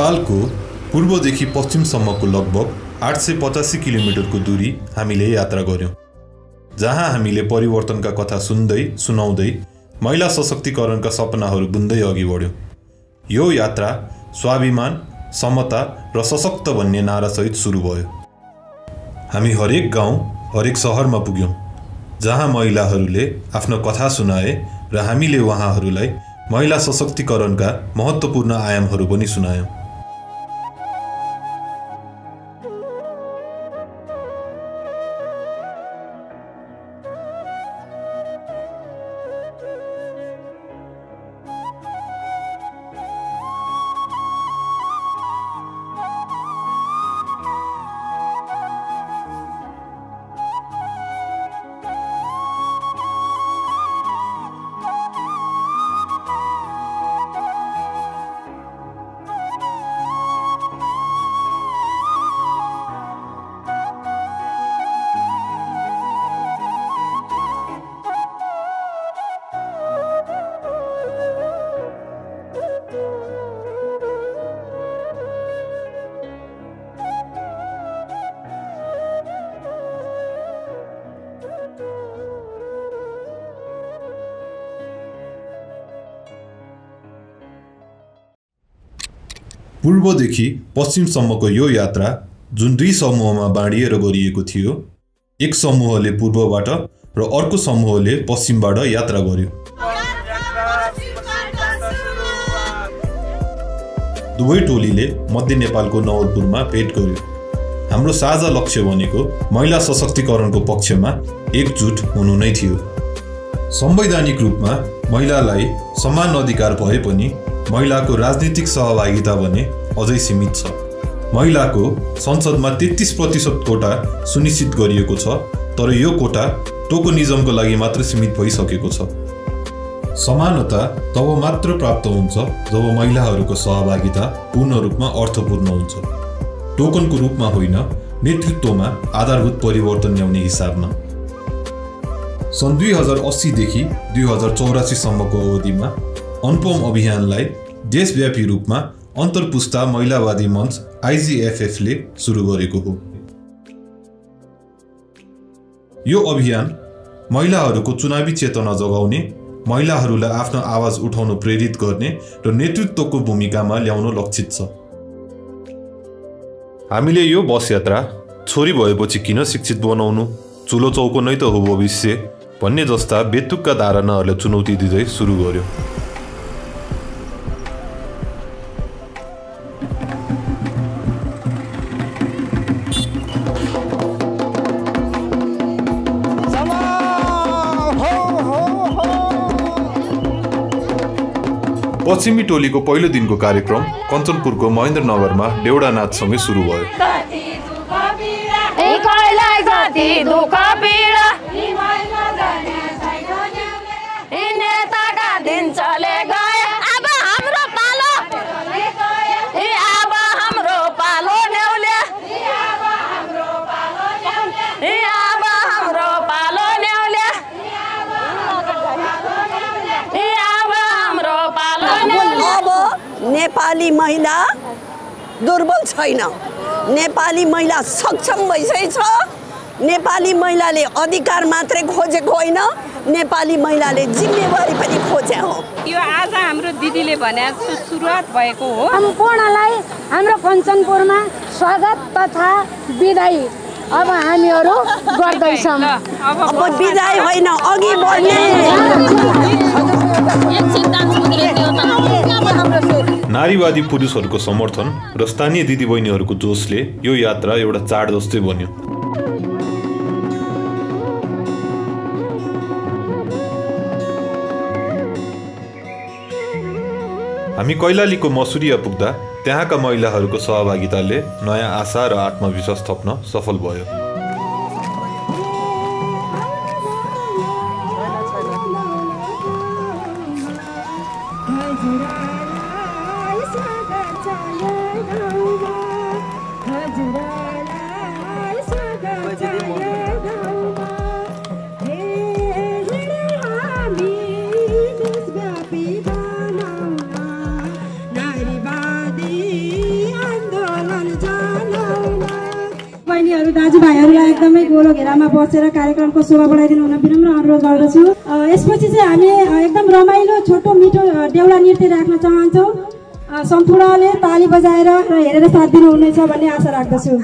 नेपालको पूर्वदेखि पश्चिमसम्मको लगभग 885 किलोमिटरको दूरी हामीले यात्रा गर्यौं, जहाँ हामीले परिवर्तनका कथा सुन्दै सुनाउँदै महिला सशक्तिकरणका सपनाहरू बुन्दै अघि बढ्यौं। यो यात्रा स्वाभिमान, समता र सशक्त भन्ने नारासहित सुरु भयो। हामी हरेक गाउँ, हरेक शहरमा पुग्यौं, जहाँ महिलाहरूले आफ्नो कथा सुनाए र हामीले उहाँहरूलाई महिला सशक्तिकरणका महत्त्वपूर्ण आयामहरू पनि सुनायौं। पूर्वदेखि पश्चिमसम्मको यो यात्रा जुन 2 समूहमा बाँडिएर गरिएको थियो, एक समूहले पूर्वबाट र अर्को समूहले पश्चिमबाट यात्रा गर्यो। दुवै टोलीले मध्य नेपालको नवलपुरमा भेट गर्यो। हाम्रो साझा लक्ष्य भनेको महिला सशक्तिकरणको पक्षमा एकजुट हुनु नै थियो। संवैधानिक रूपमा महिलालाई समान अधिकार भए पनि महिलाको राजनीतिक सहभागिता भने अझै सीमित छ। महिलाको संसदमा 33% कोटा सुनिश्चित गरिएको छ, तर यो कोटा टोकनिजमको लागि मात्र सीमित भइसकेको छ। समानता तब मात्र प्राप्त हुन्छ जब महिलाहरूको सहभागिता पूर्ण रूपमा अर्थपूर्ण हुन्छ, टोकनको रूपमा होइन, नेतृत्वमा आधारभूत परिवर्तन ल्याउने हिसाबमा। सन् 2080 देखि 2084 सम्मको अवधिमा अनुपम अभियानलाई देशव्यापी रूपमा अन्तरपुस्ता महिलावादी मञ्च IGFF ले सुरु गरेको हो। यो अभियान महिलाहरूको चुनावी चेतना जगाउने, महिलाहरूलाई आफ्नो आवाज उठाउन प्रेरित गर्ने र नेतृत्वको भूमिकामा ल्याउन लक्षित छ। हामीले यो बस यात्रा छोरी भएपछि किन शिक्षित बनाउनु, चुलो चौको नै त हो भविष्य भन्ने जस्ता बेतुकका धारणाहरूलाई चुनौती दिँदै सुरु गर्यो। पश्चिमी टोलीको पहिलो दिनको कार्यक्रम कञ्चनपुरको महेन्द्रनगरमा देउडा नाचसँगै सुरु भयो। नेपाली महिला दुर्बल छैन, नेपाली महिला सक्षम भइसकेछ। नेपाली महिलाले अधिकार मात्रै खोजेको होइन, नेपाली महिलाले जिम्मेवारी पनि खोजे हो। यो आज हाम्रो दिदीले भने सुरुवात भएको हो। सम्पूर्णलाई हाम्रो कञ्चनपुरमा स्वागत तथा बिदाई अब हामीहरू गर्दैछौँ। अब बिदाई होइन, अघि बढ्ने। नारीवादी पुरुषहरूको समर्थन र स्थानीय दिदीबहिनीहरूको जोसले यो यात्रा एउटा चाड जस्तै बन्यो। हामी कैलालीको मसुरिया पुग्दा त्यहाँका महिलाहरूको सहभागिताले नयाँ आशा र आत्मविश्वास थप्न सफल भयो। नारीवादी दाजुभाइहरूलाई एकदमै गोलो घेरामा बसेर कार्यक्रमको शोभा बढाइदिनु हुन विनम्र अनुरोध गर्दछु। यसपछि चाहिँ हामी एकदम रमाइलो छोटो मिठो देउडा नृत्य राख्न चाहन्छौँ। सम्पूर्णले ताली बजाएर र हेरेर साथ दिनुहुनेछ भन्ने आशा राख्दछु।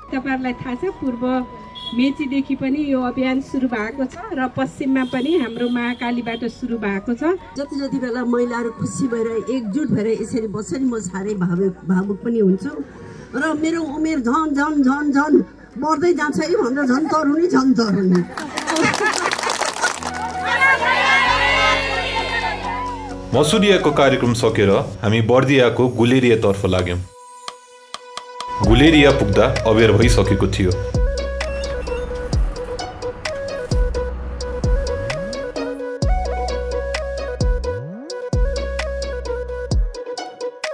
तपाईहरुलाई थाहा छ पूर्व मेचीदेखि पनि यो अभियान सुरु भएको छ र पश्चिममा पनि हाम्रो महाकालीबाट सुरु भएको छ। जति जति बेला महिलाहरू खुसी भएर एकजुट भएर यसरी बस्छन् म साह्रै भावुक पनि हुन्छु र मेरो उमेर झन् झन् झन् झन् बढ्दै जान्छ है भनेर झन् तरुनी मसुरियाको कार्यक्रम सकेर हामी बर्दियाको गुलेरियातर्फ लाग्यौं। गुलेरिया पुग्दा अबेर भइसकेको थियो।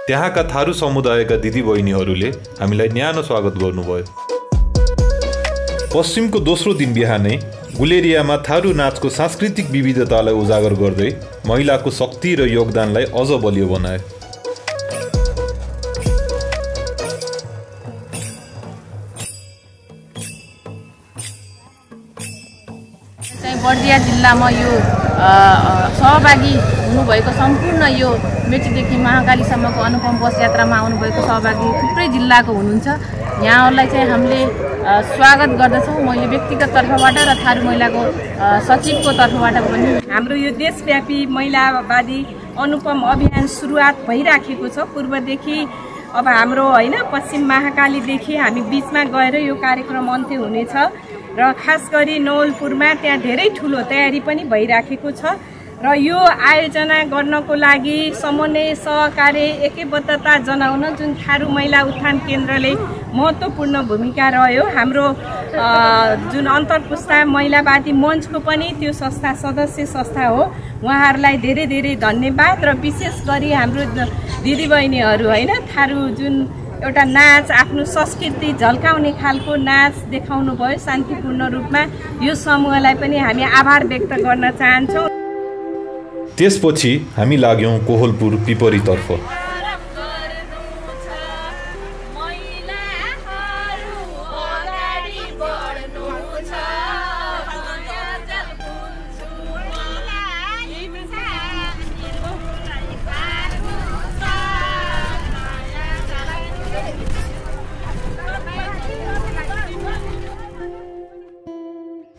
त्यहाँका थारू समुदायका दिदीबहिनीहरूले हामीलाई न्यानो स्वागत गर्नुभयो। पश्चिमको दोस्रो दिन बिहानै गुलेरियामा थारू नाचको सांस्कृतिक विविधतालाई उजागर गर्दै महिलाको शक्ति र योगदानलाई अझ बलियो बनाए। बर्दिया जिल्लामा यो सहभागी हुनुभएको सम्पूर्ण यो मेचीदेखि महाकालीसम्मको अनुपम बस यात्रामा आउनुभएको सहभागी थुप्रै जिल्लाको हुनुहुन्छ। यहाँहरूलाई चाहिँ हामीले स्वागत गर्दछौँ। मैले व्यक्तिगत तर्फबाट र थारू महिलाको सचिवको तर्फबाट पनि हाम्रो यो देशव्यापी महिलावादी अनुपम अभियान सुरुवात भइराखेको छ। पूर्वदेखि अब हाम्रो होइन पश्चिम महाकालीदेखि हामी बिचमा गएर यो कार्यक्रम अन्त्य हुनेछ र खास गरी नवलपुरमा त्यहाँ धेरै ठुलो तयारी पनि भइराखेको छ र यो आयोजना गर्नको लागि समन्वय सहकार्य एकबद्धता जनाउन जुन थारू महिला उत्थान केन्द्रले महत्त्वपूर्ण भूमिका रह्यो। हाम्रो जुन अन्तर्पुस्ता महिलावादी मञ्चको पनि त्यो संस्था सदस्य संस्था हो। उहाँहरूलाई धेरै धेरै धन्यवाद र विशेष गरी हाम्रो दिदीबहिनीहरू होइन थारू जुन एउटा नाच आफ्नो संस्कृति झल्काउने खालको नाच देखाउनु भयो शान्तिपूर्ण रूपमा, यो समूहलाई पनि हामी आभार व्यक्त गर्न चाहन्छौँ। त्यसपछि हामी लाग्यौं कोहलपुर पिपरीतर्फ।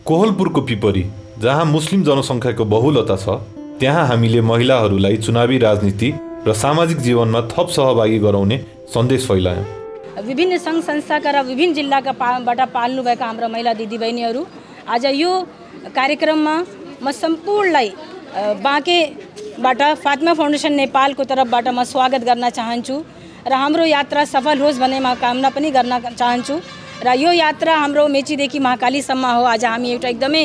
कोहलपुरको पिपरी जहाँ मुस्लिम जनसङ्ख्याको बहुलता छ त्यहाँ हामीले महिलाहरूलाई चुनावी राजनीति र सामाजिक जीवनमा थप सहभागी गराउने सन्देश फैलायौँ। विभिन्न सङ्घ संस्थाका र विभिन्न जिल्लाका बाट पाल्नुभएका हाम्रा महिला दिदीबहिनीहरू आज यो कार्यक्रममा म सम्पूर्णलाई बाँकेबाट फातिमा फाउन्डेसन नेपालको तर्फबाट म स्वागत गर्न चाहन्छु र हाम्रो यात्रा सफल होस् भन्ने म कामना पनि गर्न चाहन्छु र यो यात्रा हाम्रो मेचीदेखि महाकालीसम्म हो। आज हामी एउटा एकदमै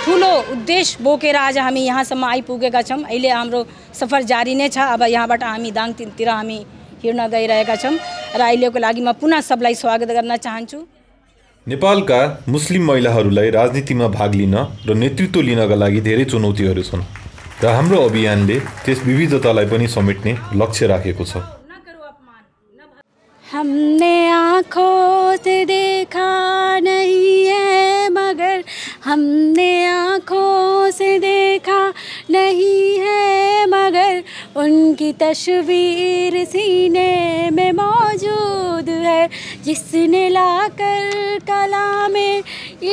ठुलो उद्देश्य बोकेर आज हामी यहाँसम्म आइपुगेका छौँ। अहिले हाम्रो सफर जारी नै छ। अब यहाँबाट हामी दाङतिर हामी हिँड्न गइरहेका छौँ र अहिलेको लागि म पुनः सबलाई स्वागत गर्न चाहन्छु। नेपालका मुस्लिम महिलाहरूलाई राजनीतिमा भाग लिन र नेतृत्व लिनका लागि धेरै चुनौतीहरू छन् र हाम्रो अभियानले त्यस विविधतालाई पनि समेट्ने लक्ष्य राखेको छ। हमने आँखों से देखा नहीं है मगर हमने आँखों से देखा नहीं है मगर उनकी तस्वीर सीने में मौजूद है जिसने लाकर कलामे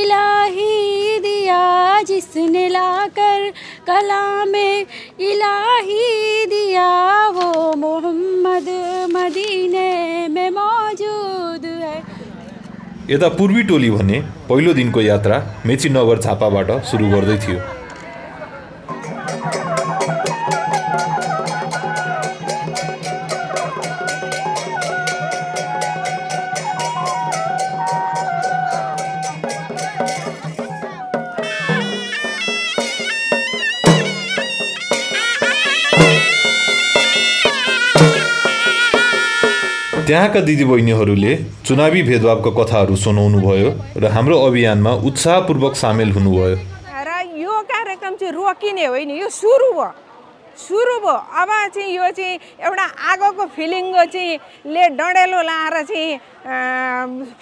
इलाही दिया जिसने लाकर कलामे इलाही दिया वो मोहम्मद मदीने में मौजूद है। यता पूर्वी टोली भने पहिलो दिनको यात्रा मेची नगर झापाबाट सुरु गर्दै थियो। त्यहाँका दिदीबहिनीहरूले चुनावी भेदभावका कथाहरू सुनाउनु भयो र हाम्रो अभियानमा उत्साहपूर्वक सामेल हुनुभयो। र यो कार्यक्रम चाहिँ रोकिने होइन, यो सुरु भयो। अब चाहिँ यो चाहिँ एउटा आगोको फिलिङ चाहिँ ले डडेलो लाएर चाहिँ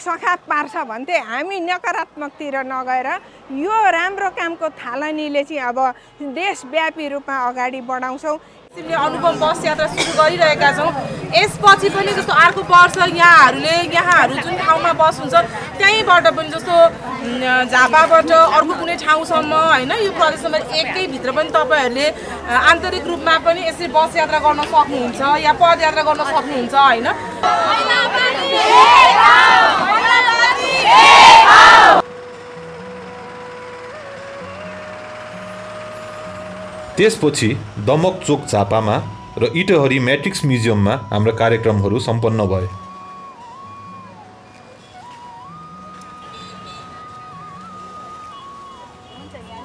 सखाप पार्छ भन्थे। हामी नकारात्मकतिर नगएर यो राम्रो कामको थालनीले चाहिँ अब देशव्यापी रूपमा अगाडि बढाउँछौँ। अनुपम बस यात्रा सुरु गरिरहेका छौँ। यसपछि पनि जस्तो अर्को वर्ष यहाँहरू जुन ठाउँमा बस हुन्छ त्यहीँबाट पनि जस्तो झापाबाट अर्को कुनै ठाउँसम्म होइन यो प्रदेशमा एकैभित्र पनि तपाईँहरूले आन्तरिक रूपमा पनि यसरी बस यात्रा गर्न सक्नुहुन्छ या पदयात्रा गर्न सक्नुहुन्छ होइन। त्यसपछि दमक चोक झापामा र इटहरी म्याट्रिक्स म्युजियममा हाम्रा कार्यक्रमहरू सम्पन्न भए।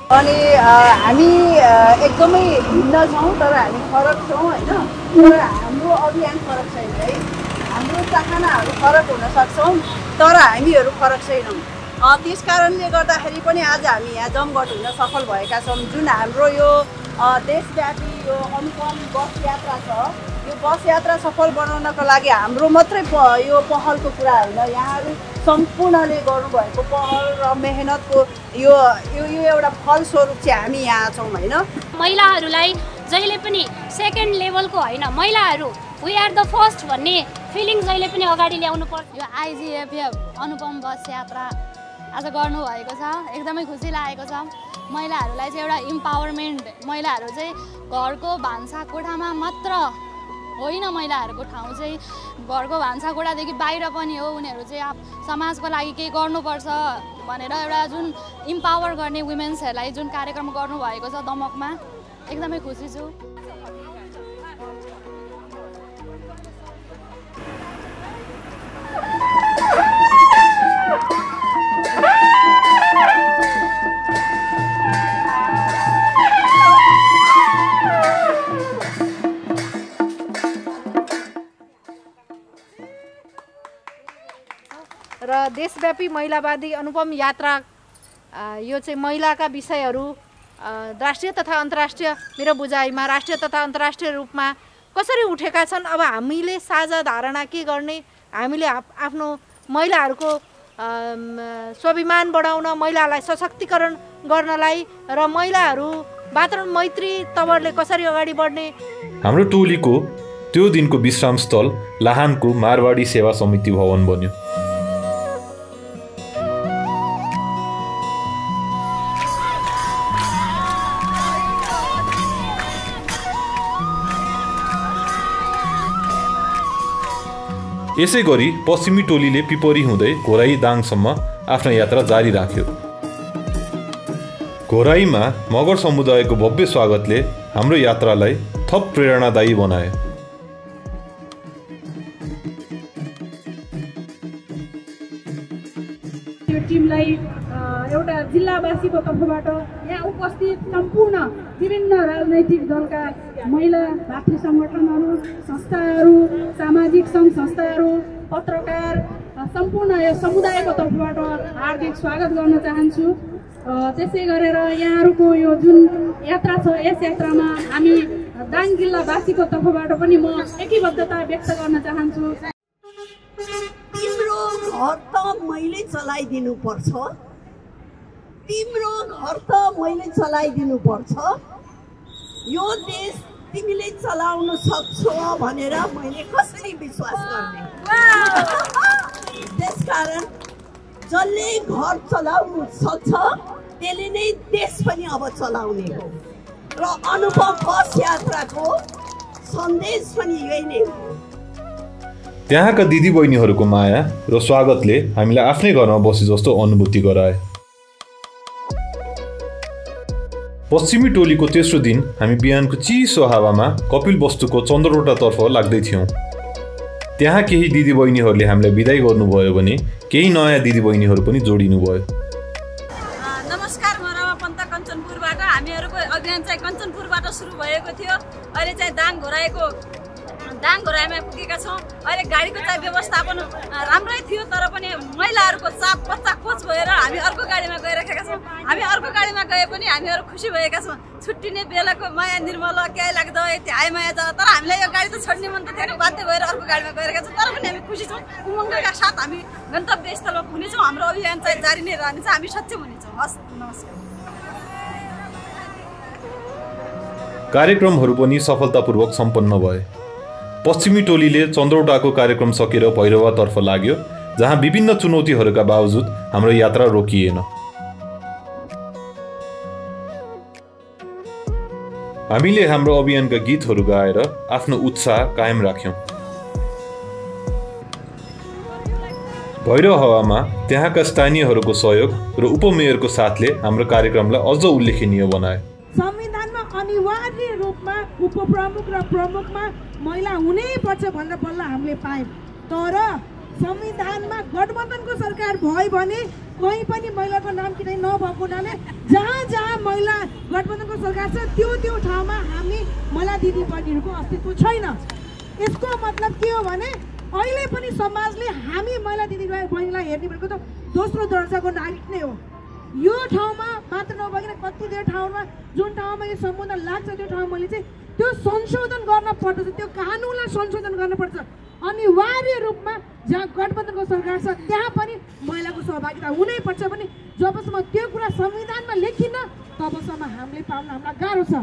अनि हामी एकदमै भिन्न छौँ तर हामी फरक छौँ होइन। तर हाम्रो अभियान फरक छैन है। हाम्रो चाहनाहरू फरक हुन सक्छौँ तर हामीहरू फरक छैनौँ। त्यस कारणले गर्दाखेरि पनि आज हामी यहाँ जमघट हुन सफल भएका छौँ। जुन हाम्रो यो देशव्यापी यो अनुपम बस यात्रा छ, यो बस यात्रा सफल बनाउनको लागि हाम्रो मात्रै यो पहलको कुरा होइन, यहाँहरू सम्पूर्णले गर्नुभएको पहल र मेहनतको यो एउटा फलस्वरूप चाहिँ हामी यहाँ छौँ होइन। महिलाहरूलाई जहिले पनि सेकेन्ड लेभलको होइन, महिलाहरू वी आर द फर्स्ट भन्ने फिलिङ जहिले पनि अगाडि ल्याउनु पर्छ। यो आइजिएफएफ अनुपम बस यात्रा आज गर्नुभएको छ, एकदमै खुसी लागेको छ। महिलाहरूलाई चाहिँ एउटा इम्पावरमेन्ट, महिलाहरू चाहिँ घरको भान्साकोठामा मात्र होइन, महिलाहरूको ठाउँ चाहिँ घरको भान्साकोठादेखि बाहिर पनि हो। उनीहरू चाहिँ समाजको लागि केही गर्नुपर्छ भनेर एउटा जुन इम्पावर गर्ने वुमेन्सहरूलाई जुन कार्यक्रम गर्नुभएको छ दमकमा, एकदमै खुसी छु। र देशव्यापी महिलावादी अनुपम यात्रा यो चाहिँ महिलाका विषयहरू राष्ट्रिय तथा अन्तर्राष्ट्रिय मेरो बुझाइमा राष्ट्रिय तथा अन्तर्राष्ट्रिय रूपमा कसरी उठेका छन्। अब हामीले साझा धारणा के गर्ने, हामीले आफ्नो महिलाहरूको स्वाभिमान बढाउन, महिलालाई सशक्तिकरण गर्नलाई र महिलाहरू वातावरण मैत्री तवरले कसरी अगाडि बढ्ने। हाम्रो टोलीको त्यो दिनको विश्राम स्थल लाहानको मारवाडी सेवा समिति भवन बन्यो। यसै गरी पश्चिमी टोलीले पिपरी हुँदै घोराई दाङसम्म आफ्नो यात्रा जारी राख्यो। घोराईमा मगर समुदायको भव्य स्वागतले हाम्रो यात्रालाई थप प्रेरणादायी बनायो। यो टिमलाई एउटा जिल्लावासीको तर्फबाट यहाँ उपस्थित सम्पूर्ण विभिन्न राजनैतिक दलका महिला भातृ सङ्गठनहरू, संस्थाहरू, सामाजिक सङ्घ संस्थाहरू, पत्रकार, सम्पूर्ण यो समुदायको तर्फबाट हार्दिक स्वागत गर्न चाहन्छु। त्यसै गरेर यहाँहरूको यो जुन यात्रा छ यस यात्रामा हामी दाङ जिल्लावासीको तर्फबाट पनि म एकीबद्धता व्यक्त गर्न चाहन्छु। तिम्रो घर त मैले चलाइदिनु पर्छ, तिम्रो घर त मैले चलाइदिनु पर्छ, यो देश तिमीले चलाउन सक्छौ भनेर मैले कसरी विश्वास गर्ने। त्यसकारण जसले घर चलाउनु सक्छ त्यसले नै देश पनि अब चलाउने हो र अनुपम बस यात्राको सन्देश पनि यही नै हो। त्यहाँका दिदीबहिनीहरूको माया र स्वागतले हामीलाई आफ्नै घरमा बसे जस्तो अनुभूति गराए। पश्चिमी टोलीको तेस्रो दिन हामी बिहानको चिसो हावामा कपिलवस्तुको चन्द्रवटातर्फ लाग्दै थियौँ। त्यहाँ केही दिदीबहिनीहरूले हामीलाई बिदाई गर्नुभयो भने केही नयाँ दिदीबहिनीहरू पनि जोडिनुभयो। नमस्कार, म रमा पन्त कञ्चनपुरबाट। हामीहरूको अभियान चाहिँ कञ्चनपुरबाट सुरु भएको थियो, अहिले चाहिँ दाङ घोराईको दाङ घोराइमा पुगेका छौँ। अहिले गाडीको चाहिँ व्यवस्थापन राम्रै थियो, तर पनि महिलाहरूको चाप बच्चा कोच भएर हामी अर्को गाडीमा गइरहेका छौँ। हामी अर्को गाडीमा गए पनि हामीहरू खुसी भएका छौँ। छुट्टिने बेलाको माया निर्मल क्या लाग्दो यति हाई माया छ, तर हामीलाई यो गाडी त छोड्ने मन त थिएन, बाध्य भएर अर्को गाडीमा गइरहेका छौँ। तर पनि हामी खुसी छौँ, उमङ्गका साथ हामी गन्तव्य स्थलमा पुग्नेछौँ। हाम्रो अभियान चाहिँ जारी नै रहनेछ, हामी सक्षम हुनेछौँ। हस्, नमस्कार। कार्यक्रमहरू पनि सफलतापूर्वक सम्पन्न भए। पश्चिमी टोलीले चन्द्रौटाको कार्यक्रम सकेर भैरवातर्फ लाग्यो, जहाँ विभिन्न चुनौतीहरूका बावजुद हाम्रो यात्रा रोकिएन। हामीले हाम्रो अभियानका गीतहरू गाएर आफ्नो उत्साह कायम राख्यौँ। भैरव हावामा त्यहाँका स्थानीयहरूको सहयोग र उपमेयरको साथले हाम्रो कार्यक्रमलाई अझ उल्लेखनीय बनाए। संविधानमा अनिवार्य रूपमा उपप्रमुख र प्रमुखमा महिला हुनैपर्छ भनेर बल्ल हामीले पायौँ, तर संविधानमा गठबन्धनको सरकार भयो भने कहीँ पनि महिलाको नाम किन नभएको हुनाले जहाँ जहाँ महिला गठबन्धनको सरकार छ त्यो ठाउँमा हामी महिला दिदीबहिनीहरूको अस्तित्व छैन। यसको मतलब के हो भने अहिले पनि समाजले हामी महिला दिदीबहिनीलाई हेर्ने भनेको त दोस्रो दर्जाको नागरिक नै हो। यो ठाउँमा मात्र नभइकन कति धेरै ठाउँमा जुन ठाउँमा यो सम्बन्ध लाग्छ त्यो ठाउँमा मैले चाहिँ त्यो संशोधन गर्न पर्दछ, त्यो कानुनलाई संशोधन गर्नुपर्छ। अनिवार्य रूपमा जहाँ गठबन्धनको सरकार छ त्यहाँ पनि महिलाको सहभागिता हुनैपर्छ भने जबसम्म त्यो कुरा संविधानमा लेखिन्न तबसम्म हामीले पाउन हामीलाई गाह्रो छ।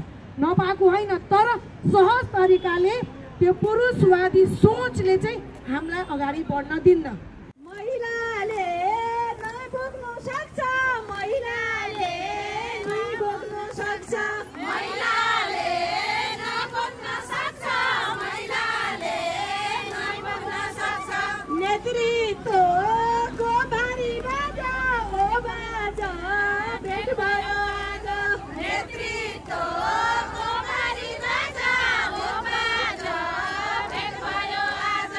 नपाएको होइन, तर सहज तरिकाले त्यो पुरुषवादी सोचले चाहिँ हामीलाई अगाडि बढ्न दिन्न। महिलाले नै बोक्नु सक्छ, महिलाले नै बोक्नु सक्छ, महिलाले नै बोक्न सक्छ, महिलाले नै बोक्न सक्छ। नेतृत्वको भारी बाजा ओ बाजा भेट भयो आज, नेतृत्वको भारी बाजा ओ बाजा भेट भयो आज।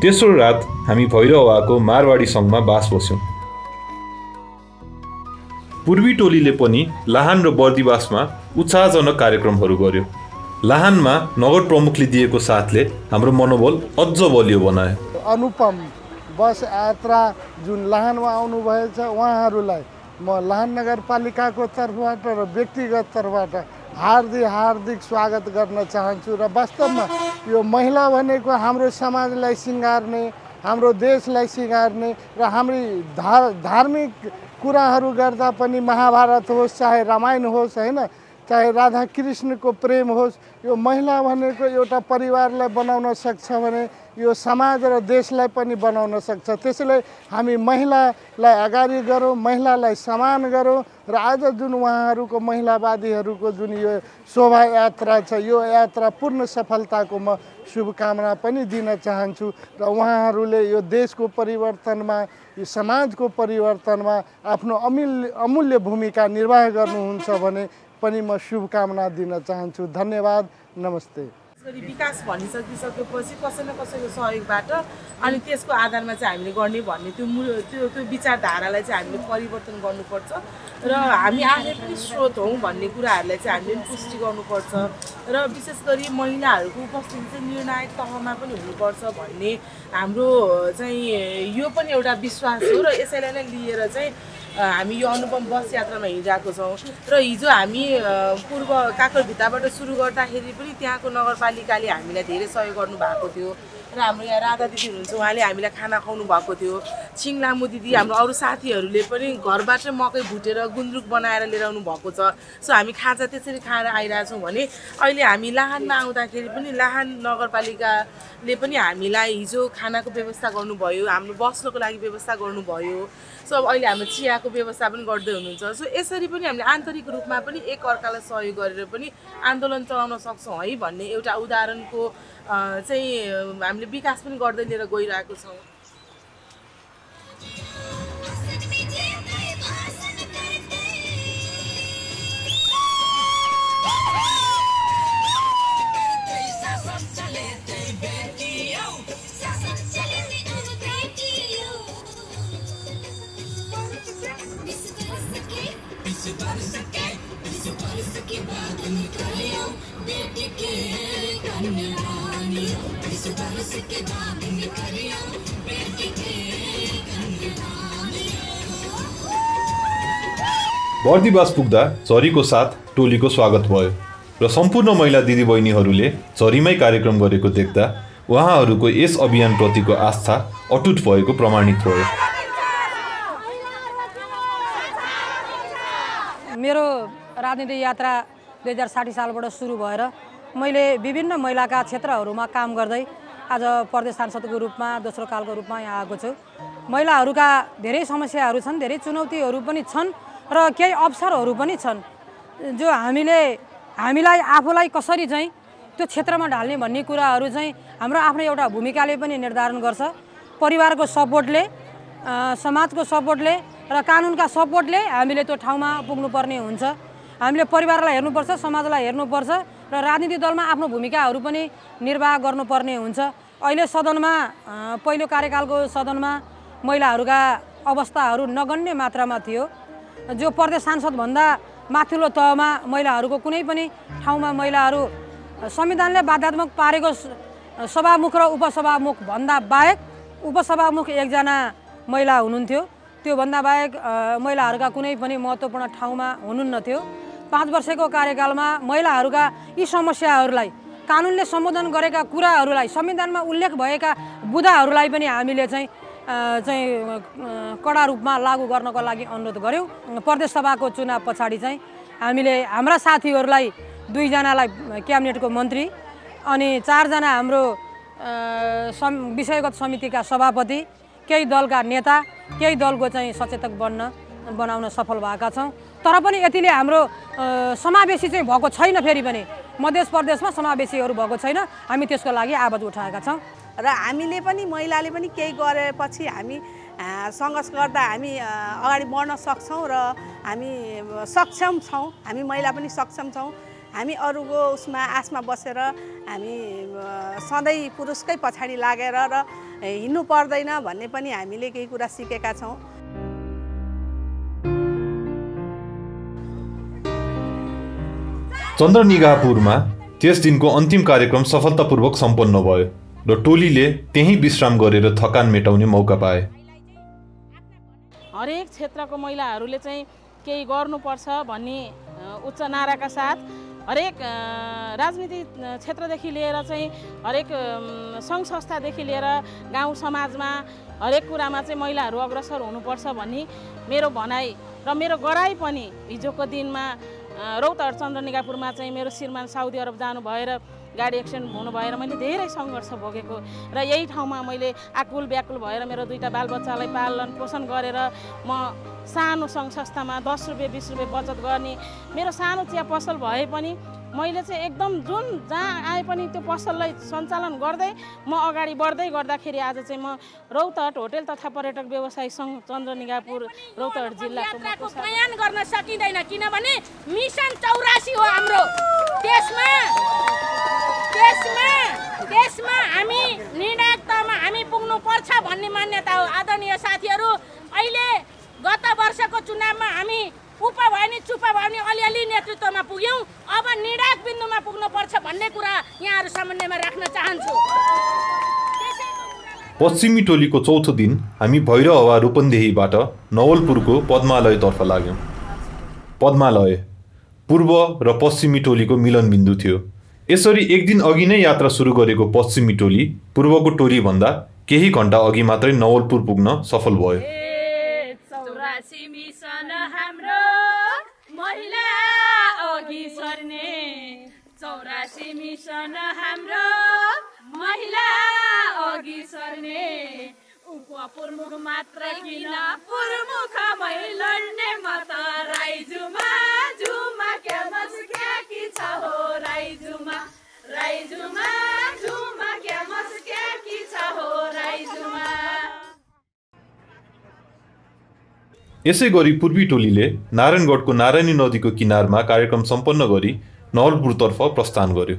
तेस्रो रात हामी भैरवाको मारवाडी सङ्घमा बास बस्यौँ। पूर्वी टोलीले पनि लाहान र बर्दिवासमा उत्साहजनक कार्यक्रमहरू गर्यो। लाहानमा नगर प्रमुखले दिएको साथले हाम्रो मनोबल अझ बलियो बनाए। अनुपम बस यात्रा जुन लाहानमा आउनुभएछ उहाँहरूलाई म लाहान नगरपालिकाको तर्फबाट र व्यक्तिगत तर्फबाट हार्दिक स्वागत गर्न चाहन्छु। र वास्तवमा यो महिला भनेको हाम्रो समाजलाई सिँगार्ने, हाम्रो देशलाई सिँगार्ने र हाम्रो धार्मिक कुराहरू गर्दा पनि महाभारत होस् चाहे रामायण होस् होइन, चाहे राधा कृष्णको प्रेम होस्, यो महिला भनेको एउटा परिवारलाई बनाउन सक्छ भने यो समाज र देशलाई पनि बनाउन सक्छ। त्यसैले हामी महिलालाई अगाडि गरौँ, महिलालाई सम्मान गरौँ र आज जुन उहाँहरूको महिलावादीहरूको जुन यो शोभायात्रा छ यो यात्रा पूर्ण सफलताको म शुभकामना पनि दिन चाहन्छु। र उहाँहरूले यो देशको परिवर्तनमा, यो समाजको परिवर्तनमा आफ्नो अमूल्य भूमिका निर्वाह गर्नुहुन्छ भने पनि म शुभकामना दिन चाहन्छु। धन्यवाद, नमस्ते। विकास भनिसकिसकेपछि कसै न कसैको सहयोगबाट अनि त्यसको आधारमा चाहिँ हामीले गर्ने भन्ने त्यो विचारधारालाई चाहिँ हामीले परिवर्तन गर्नुपर्छ र हामी आफै पनि स्रोत हौँ भन्ने कुराहरूलाई चाहिँ हामीले पुष्टि गर्नुपर्छ र विशेष गरी महिलाहरूको उपस्थिति चाहिँ निर्णायक तहमा पनि हुनुपर्छ भन्ने हाम्रो चाहिँ यो पनि एउटा विश्वास हो। र यसैलाई नै लिएर चाहिँ हामी यो अनुपम बस यात्रामा हिँडिरहेको छौँ। र हिजो हामी पूर्व काकरभित्ताबाट सुरु गर्दाखेरि पनि त्यहाँको नगरपालिकाले हामीलाई धेरै सहयोग गर्नुभएको थियो र हाम्रो यहाँ राधा दिदी हुनुहुन्छ, उहाँले हामीलाई खाना खुवाउनु भएको थियो। छिङ लामु दिदी, हाम्रो अरू साथीहरूले पनि घरबाट मकै भुटेर गुन्द्रुक बनाएर लिएर आउनु भएको छ। सो हामी खाजा त्यसरी खाएर आइरहेछौँ भने अहिले हामी लाहानमा आउँदाखेरि पनि लाहान नगरपालिकाले पनि हामीलाई हिजो खानाको व्यवस्था गर्नुभयो, हाम्रो बस्नको लागि व्यवस्था गर्नुभयो। सो अहिले हाम्रो चियाको व्यवस्था पनि गर्दै हुनुहुन्छ। सो यसरी पनि हामीले आन्तरिक रूपमा पनि एक अर्कालाई सहयोग गरेर पनि आन्दोलन चलाउन सक्छौँ है भन्ने एउटा उदाहरणको चाहिँ हामीले विकास पनि गर्दै लिएर गइरहेको छौँ। It's about a second, Bardibas पुग्दा झरीको साथ टोलीको स्वागत भयो र सम्पूर्ण महिला दिदीबहिनीहरूले झरीमै कार्यक्रम गरेको देख्दा उहाँहरूको यस अभियानप्रतिको आस्था अटुट भएको प्रमाणित भयो। मेरो राजनीतिक यात्रा 2060 सालबाट सुरु भएर मैले विभिन्न महिलाका क्षेत्रहरूमा काम गर्दै आज प्रदेश सांसदको रूपमा दोस्रो कालको रूपमा यहाँ आएको छु। महिलाहरूका धेरै समस्याहरू छन्, धेरै चुनौतीहरू पनि छन् र केही अवसरहरू पनि छन् जो हामीलाई आफूलाई कसरी चाहिँ त्यो क्षेत्रमा ढाल्ने भन्ने कुराहरू चाहिँ हाम्रो आफ्नो एउटा भूमिकाले पनि निर्धारण गर्छ। परिवारको सपोर्टले, समाजको सपोर्टले र कानुनका सपोर्टले हामीले त्यो ठाउँमा पुग्नुपर्ने हुन्छ। हामीले परिवारलाई हेर्नुपर्छ, समाजलाई हेर्नुपर्छ र राजनीतिक दलमा आफ्नो भूमिकाहरू पनि निर्वाह गर्नुपर्ने हुन्छ। अहिले सदनमा पहिलो कार्यकालको सदनमा महिलाहरूका अवस्थाहरू नगण्य मात्रामा थियो। जो प्रदेश सांसदभन्दा माथिल्लो तहमा महिलाहरूको कुनै पनि ठाउँमा महिलाहरू संविधानले बाध्यात्मक पारेको सभामुख र उपसभामुख भन्दा बाहेक उपसभामुख एकजना महिला हुनुहुन्थ्यो। त्योभन्दा बाहेक महिलाहरूका कुनै पनि महत्त्वपूर्ण ठाउँमा हुनुहुन्थ्यो। 5 वर्षको कार्यकालमा महिलाहरूका यी समस्याहरूलाई, कानुनले सम्बोधन गरेका कुराहरूलाई, संविधानमा उल्लेख भएका बुँदाहरूलाई पनि हामीले चाहिँ कडा रूपमा लागू गर्नको लागि अनुरोध गऱ्यौँ। प्रदेश सभाको चुनाव पछाडि चाहिँ हामीले हाम्रा साथीहरूलाई 2 जनालाई क्याबिनेटको मन्त्री अनि 4 जना हाम्रो विषयगत समितिका सभापति, केही दलका नेता, केही दलको चाहिँ सचेतक बनाउन सफल भएका छौँ। तर पनि यतिले हाम्रो समावेशी चाहिँ भएको छैन। फेरि पनि मध्य प्रदेशमा समावेशीहरू भएको छैन। हामी त्यसको लागि आवाज उठाएका छौँ र हामीले पनि महिलाले पनि केही गरेपछि हामी सङ्घर्ष गर्दा हामी अगाडि बढ्न सक्छौँ र हामी सक्षम छौँ। हामी महिला पनि सक्षम छौँ। हामी अरूको उसमा आसमा बसेर हामी सधैँ पुरुषकै पछाडि लागेर र हिँड्नु पर्दैन भन्ने पनि हामीले केही कुरा सिकेका छौँ। चन्द्रनिगाहपुरमा त्यस दिनको अन्तिम कार्यक्रम सफलतापूर्वक सम्पन्न भयो र टोलीले त्यही विश्राम गरेर थकान मेटाउने मौका पाए। हरेक क्षेत्रको महिलाहरूले चाहिँ केही गर्नुपर्छ भन्ने उच्च नाराका साथ हरेक राजनीतिक क्षेत्रदेखि लिएर चाहिँ हरेक सङ्घ संस्थादेखि लिएर गाउँ समाजमा हरेक कुरामा चाहिँ महिलाहरू अग्रसर हुनुपर्छ भन्ने मेरो भनाइ र मेरो गराइ पनि हिजोको दिनमा रौतहट चन्द्रनिगाहपुरमा चाहिँ मेरो श्रीमान साउदी अरब जानु भएर गाडी एक्सिडेन्ट हुनु भएर मैले धेरै सङ्घर्ष भोगेको र यही ठाउँमा मैले आकुल व्याकुल भएर मेरो 2टा बालबच्चालाई पालन पोषण गरेर म सानो सङ्घ संस्थामा 10 रुपियाँ 20 रुपियाँ बचत गर्ने मेरो सानो चिया पसल भए पनि मैले चाहिँ एकदम जुन जहाँ आए पनि त्यो पसललाई सञ्चालन गर्दै म अगाडि बढ्दै गर्दाखेरि आज चाहिँ म रौतहट होटेल तथा पर्यटक व्यवसायी सङ्घ चन्द्रनिगाहपुर रौतहट जिल्लाको बयान गर्न सकिँदैन, किनभने मिसन 84 हो हाम्रो। देशमा हामी निर्णायकतामा हामी पुग्नुपर्छ भन्ने मान्यता हो। आदरणीय साथीहरू, अहिले गत वर्षको चुनावमा हामी उप भयो नि चुप भयो नि अलिअलि नेतृत्वमा पुग्यौँ। अब निर्णायक बिन्दुमा पुग्नुपर्छ भन्ने कुरा यहाँहरू सामान्यमा राख्न चाहन्छु। पश्चिमी टोलीको चौथो दिन हामी भैरहवा रूपन्देहीबाट नवलपुरको पद्मालयतर्फ लाग्यौँ। पद्मालय पूर्व र पश्चिमी टोलीको मिलनबिन्दु थियो। यसरी एक दिन अघि नै यात्रा सुरु गरेको पश्चिमी टोली पूर्वको टोलीभन्दा केही घण्टा अघि मात्रै नवलपुर पुग्न सफल भयो। 84 मिसन हाम्रो महिला अघि सर्ने, 84 मिसन हाम्रो महिला अघि सर्ने, उपप्रमुख मात्र किन प्रमुखमै लड्ने म त राईजुमा झुमा क्या मस्क्या कि छ हो राईजुमा, राईजुमा झुमा क्या मस्क्या कि छ हो राईजुमा। यसै गरी पूर्वी टोलीले नारायणगढको नारायणी नदीको किनारमा कार्यक्रम सम्पन्न गरी नवलपुरतर्फ प्रस्थान गर्यो।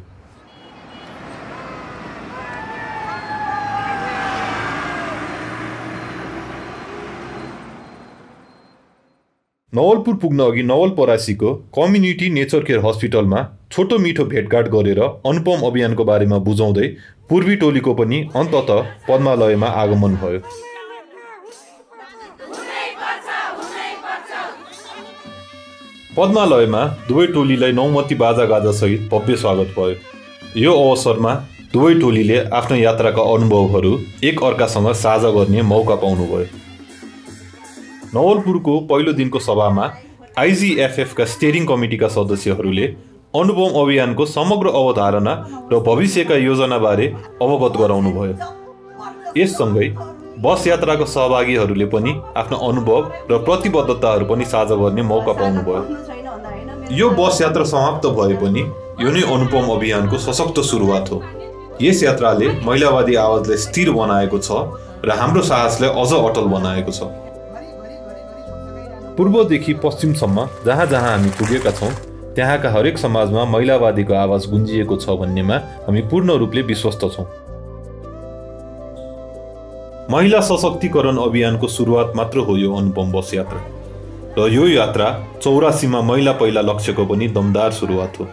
नवलपुर पुग्न अघि नवलपरासीको कम्युनिटी नेचर केयर हस्पिटलमा छोटो मिठो भेटघाट गरेर अनुपम अभियानको बारेमा बुझाउँदै पूर्वी टोलीको पनि अन्ततः पद्मालयमा आगमन भयो। पद्मालयमा दुवै टोलीलाई नौमती बाजागाजा सहित भव्य स्वागत भयो। यो अवसरमा दुवै टोलीले आफ्नो यात्राका अनुभवहरू एक अर्कासँग साझा गर्ने मौका पाउनुभयो। नवलपुरको पहिलो दिनको सभामा आइजिएफएफका स्टेरिङ कमिटीका सदस्यहरूले अनुपम अभियानको समग्र अवधारणा र भविष्यका योजनाबारे अवगत गराउनुभयो। यससँगै बस यात्राको सहभागीहरूले पनि आफ्नो अनुभव र प्रतिबद्धताहरू पनि साझा गर्ने मौका पाउनुभयो। यो बस यात्रा समाप्त भए पनि यो नै अनुपम अभियानको सशक्त सुरुवात हो। यस यात्राले महिलावादी आवाजलाई स्थिर बनाएको छ र हाम्रो साहसलाई अझ अटल बनाएको छ। पूर्वदेखि पश्चिमसम्म जहाँ जहाँ हामी पुगेका छौँ त्यहाँका हरेक समाजमा महिलावादीको आवाज गुन्जिएको छ भन्नेमा हामी पूर्ण रूपले विश्वस्त छौँ। महिला सशक्तिकरण अभियानको सुरुवात मात्र हो यो अनुपम बस यात्रा र यो यात्रा 84 मा महिला पहिला लक्ष्यको पनि दमदार सुरुवात हो।